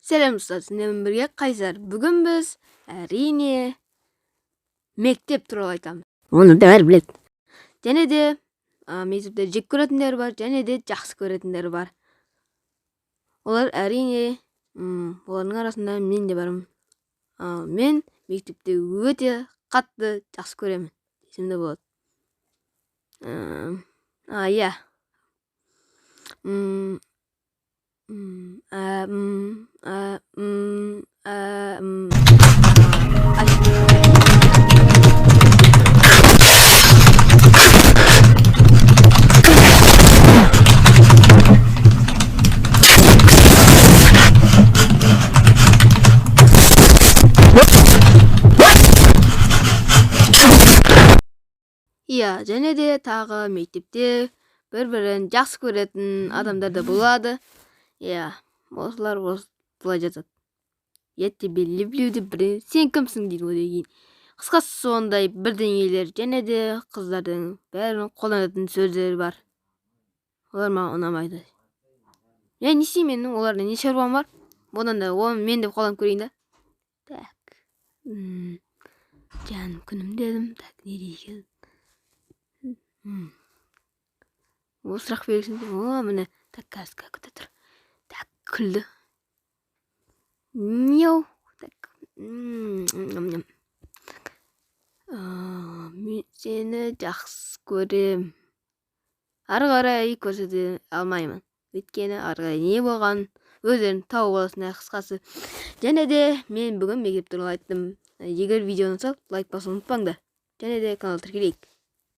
Selam usta, sizinle birge Kayser. Bugün biz әрине мектеп туралы айтамыз. Оны бәрі біледі. Және де мектепте жек көретіндер бар, және де жақсы көретіндер бар. Олар әрине, олардың арасында мен де бармын. Мен мектепте өте қатты жақсы көремін. Десем де болады. Иә. Иә, және де тағы мектепте бір-бірін жақсы көретін адамдар да болады. Иә, осылар былай жазады. Я тебя люблю деп бір сен кімсің дейді одан кейін. Қысқасы сондай бірдеңелер, және де қыздардың бәрін қолданатын сөздері бар. Олар маған ұнамайды. Я не істеймін, менің оларда не шаруам бар? Одан да оны мен деп қолданып көрейін да. Так. Жаным күнім дедім. Так, не дейін? Ол сұрақ бересің де. Міне. Так, қазір күте тұр. Так, күлді. Мяу. Так. Мен сені жақсы көрем. Ары қарай көрсете алмаймын. Өйткені ары қарай не болған өздерін тауып аласыңдар қысқасы. Және де мен бүгін мектеп туралы айттым. Егер видеоны ұнаса, лайк басуды ұмытпаңдар. Және де канал тіркелейік.